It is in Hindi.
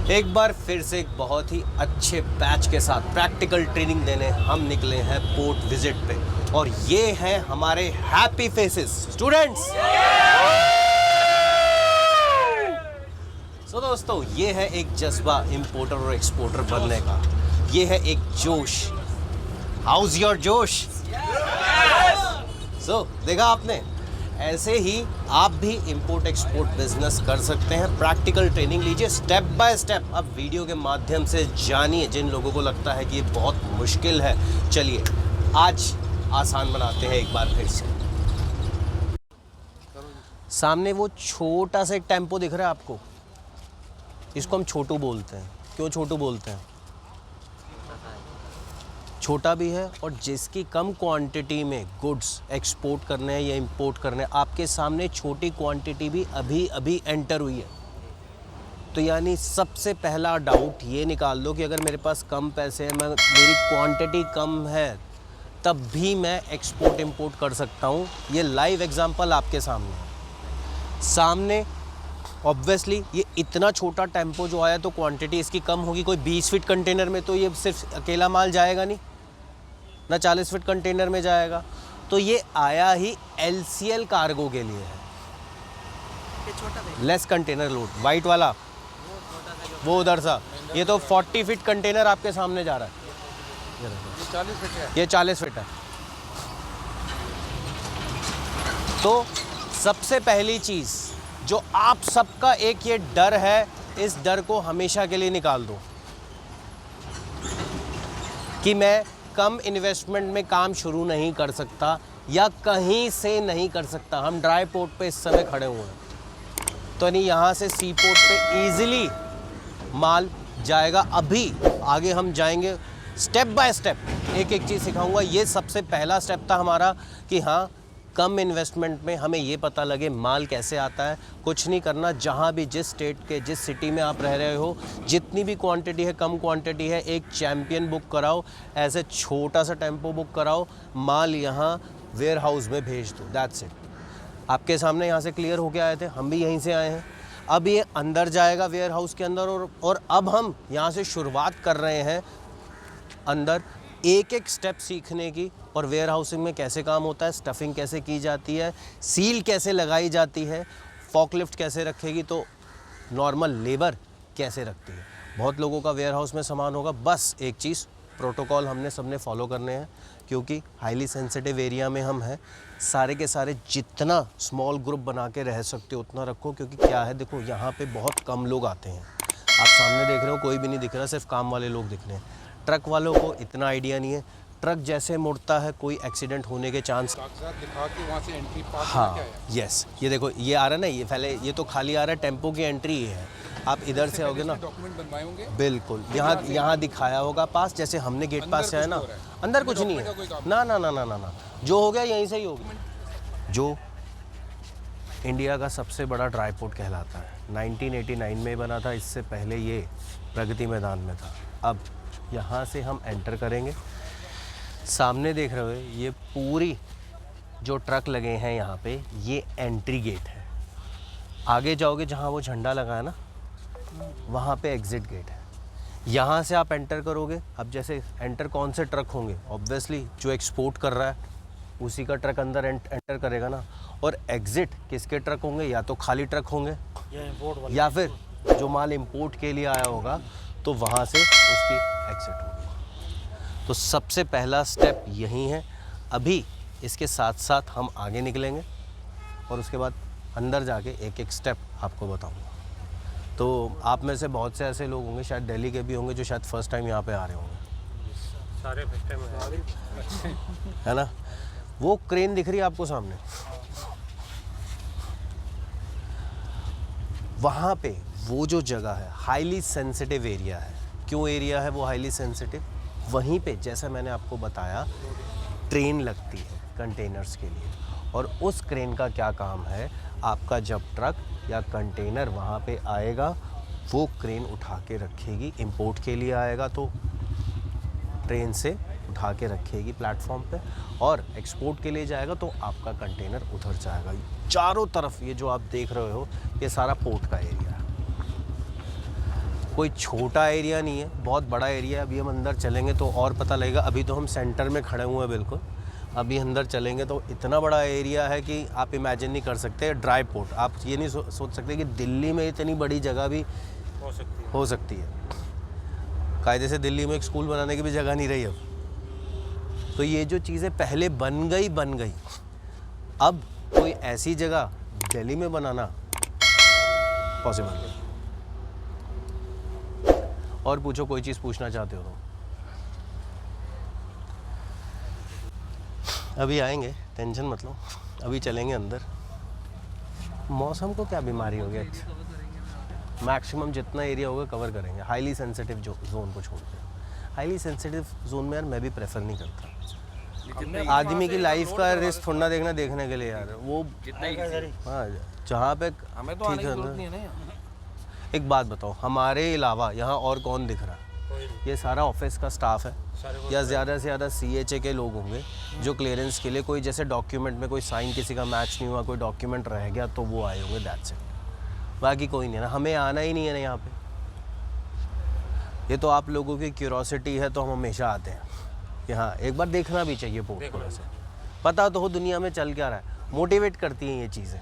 एक बार फिर से एक बहुत ही अच्छे बैच के साथ प्रैक्टिकल ट्रेनिंग देने हम निकले हैं पोर्ट विजिट पे, और ये हैं हमारे हैप्पी फेसेस स्टूडेंट्स। सो दोस्तों, ये है एक जज्बा इंपोर्टर और एक्सपोर्टर बनने का, ये है एक जोश। हाउस योर जोश? सो देखा आपने, ऐसे ही आप भी इंपोर्ट एक्सपोर्ट बिजनेस कर सकते हैं। प्रैक्टिकल ट्रेनिंग लीजिए स्टेप बाय स्टेप। अब वीडियो के माध्यम से जानिए जिन लोगों को लगता है कि ये बहुत मुश्किल है, चलिए आज आसान बनाते हैं एक बार फिर से। सामने वो छोटा सा एक टेम्पो दिख रहा है आपको, इसको हम छोटू बोलते हैं। क्यों छोटू बोलते हैं? छोटा भी है, और जिसकी कम क्वांटिटी में गुड्स एक्सपोर्ट करने हैं या इंपोर्ट करने हैं, आपके सामने छोटी क्वांटिटी भी अभी अभी एंटर हुई है। तो यानी सबसे पहला डाउट ये निकाल लो कि अगर मेरे पास कम पैसे हैं, मेरी क्वांटिटी कम है, तब भी मैं एक्सपोर्ट इंपोर्ट कर सकता हूँ। ये लाइव एग्जांपल आपके सामने ऑब्वियसली ये इतना छोटा टेम्पो जो आया, तो क्वांटिटी इसकी कम होगी। कोई 20 फीट कंटेनर में तो ये सिर्फ अकेला माल जाएगा नहीं ना, 40 फीट कंटेनर में जाएगा। तो ये आया ही LCL कार्गो के लिए है, लेस कंटेनर लोड। वाइट वाला वो उधर सा, ये तो 40 फीट कंटेनर आपके सामने जा रहा है। ये 40 फीट है। तो सबसे पहली चीज़ जो आप सबका एक ये डर है, इस डर को हमेशा के लिए निकाल दो कि मैं कम इन्वेस्टमेंट में काम शुरू नहीं कर सकता या कहीं से नहीं कर सकता। हम ड्राई पोर्ट पे इस समय खड़े हुए हैं, तो नहीं यहाँ से सी पोर्ट पे इजीली माल जाएगा। अभी आगे हम जाएंगे स्टेप बाय स्टेप, एक एक चीज़ सिखाऊंगा। ये सबसे पहला स्टेप था हमारा कि हाँ, कम इन्वेस्टमेंट में हमें ये पता लगे माल कैसे आता है। कुछ नहीं करना, जहाँ भी जिस स्टेट के जिस सिटी में आप रह रहे हो, जितनी भी क्वांटिटी है, कम क्वांटिटी है, एक चैम्पियन बुक कराओ, ऐसे छोटा सा टेम्पो बुक कराओ, माल यहाँ वेयर हाउस में भेज दो। That's it. आपके सामने यहाँ से क्लियर होके आए थे, हम भी यहीं से आए हैं। अब ये अंदर जाएगा वेयर हाउस के अंदर, और अब हम यहाँ से शुरुआत कर रहे हैं अंदर एक एक स्टेप सीखने की, और वेयर हाउसिंग में कैसे काम होता है, स्टफिंग कैसे की जाती है, सील कैसे लगाई जाती है, फॉकलिफ्ट कैसे रखेगी, तो नॉर्मल लेबर कैसे रखती है। बहुत लोगों का वेयर हाउस में सामान होगा, बस एक चीज़, प्रोटोकॉल हमने सबने फॉलो करने हैं, क्योंकि हाईली सेंसिटिव एरिया में हम हैं। सारे के सारे जितना स्मॉल ग्रुप बना के रह सकते हो उतना रखो, क्योंकि क्या है, देखो यहाँ पे बहुत कम लोग आते हैं। आप सामने देख रहे हो, कोई भी नहीं दिख रहा, सिर्फ काम वाले लोग दिख रहे हैं। ट्रक वालों को इतना आइडिया नहीं है, ट्रक जैसे मुड़ता है कोई एक्सीडेंट होने के चांस। दिखा के वहाँ से एंट्री पास। हाँ, यस, ये देखो ये आ रहा है ना, ये पहले ये तो खाली आ रहा है, टेम्पो की एंट्री ये है। आप इधर से आओगे ना, डॉक्यूमेंट बनवाए होंगे। बिल्कुल, यहाँ दिखाया होगा पास, जैसे हमने गेट पास से आया ना, अंदर कुछ नहीं है ना ना ना ना ना ना, जो हो गया यहीं से ही हो गया। जो इंडिया का सबसे बड़ा ड्राई पोर्ट कहलाता है, 1989 में बना था, इससे पहले ये प्रगति मैदान में था। अब यहाँ से हम एंटर करेंगे। सामने देख रहे हो ये पूरी जो ट्रक लगे हैं यहाँ पे, ये एंट्री गेट है। आगे जाओगे जहाँ वो झंडा लगा है ना, वहाँ पे एग्ज़िट गेट है। यहाँ से आप एंटर करोगे। अब जैसे एंटर कौन से ट्रक होंगे, ऑब्वियसली जो एक्सपोर्ट कर रहा है उसी का ट्रक अंदर एंटर करेगा ना। और एग्ज़िट किसके ट्रक होंगे, या तो खाली ट्रक होंगे या फिर जो माल इंपोर्ट के लिए आया होगा, तो वहाँ से उसकी एग्ज़िट होगी। तो सबसे पहला स्टेप यही है। अभी इसके साथ साथ हम आगे निकलेंगे, और उसके बाद अंदर जाके एक एक स्टेप आपको बताऊंगा। तो आप में से बहुत से ऐसे लोग होंगे, शायद दिल्ली के भी होंगे, जो शायद फर्स्ट टाइम यहाँ पे आ रहे होंगे। सारे फर्स्ट टाइम है ना। वो क्रेन दिख रही है आपको सामने, वहाँ पे वो जो जगह है हाईली सेंसिटिव एरिया है। क्यों एरिया है वो हाईली सेंसिटिव? वहीं पे जैसा मैंने आपको बताया, ट्रेन लगती है कंटेनर्स के लिए, और उस क्रेन का क्या काम है, आपका जब ट्रक या कंटेनर वहाँ पे आएगा, वो क्रेन उठा के रखेगी। इंपोर्ट के लिए आएगा तो ट्रेन से उठा के रखेगी प्लेटफॉर्म पे, और एक्सपोर्ट के लिए जाएगा तो आपका कंटेनर उधर जाएगा। चारों तरफ ये जो आप देख रहे हो, ये सारा पोर्ट का एरिया है। कोई छोटा एरिया नहीं है, बहुत बड़ा एरिया है। अभी हम अंदर चलेंगे तो और पता लगेगा। अभी तो हम सेंटर में खड़े हुए हैं बिल्कुल। अभी अंदर चलेंगे तो इतना बड़ा एरिया है कि आप इमेजिन नहीं कर सकते। ड्राई पोर्ट, आप ये नहीं सोच सकते कि दिल्ली में इतनी बड़ी जगह भी हो सकती है। कायदे से दिल्ली में एक स्कूल बनाने की भी जगह नहीं रही अब। तो ये जो चीज़ें पहले बन गई, अब कोई ऐसी जगह दिल्ली में बनाना पॉसिबल नहीं। और पूछो, कोई चीज़ पूछना चाहते हो तो। अभी आएंगे, टेंशन मत लो। अभी चलेंगे अंदर। मौसम को क्या बीमारी हो गया, मैक्सिमम जितना एरिया होगा कवर करेंगे। हाईली सेंसिटिव जोन को छोड़ के। हाईली सेंसिटिव जोन में यार मैं भी प्रेफर नहीं करता। आदमी की लाइफ का रिस्क थोड़ा देखना देखने के लिए यार, वो हाँ जहाँ पे हमें तो आने की जरूरत नहीं है ना। एक बात बताओ, हमारे अलावा यहाँ और कौन दिख रहा है? ये सारा ऑफिस का स्टाफ है या ज़्यादा से ज़्यादा CHA के लोग होंगे जो क्लियरेंस के लिए, कोई जैसे डॉक्यूमेंट में कोई साइन किसी का मैच नहीं हुआ, कोई डॉक्यूमेंट रह गया तो वो आए होंगे, दैट्स इट। बाकी कोई नहीं है ना, हमें आना ही नहीं है ना यहाँ पे। ये तो आप लोगों की क्यूरोसिटी है तो हम हमेशा आते हैं कि हाँ एक बार देखना भी चाहिए पोर्ट को। वैसे पता तो हो दुनिया में चल क्या रहा है, मोटिवेट करती हैं ये चीज़ें।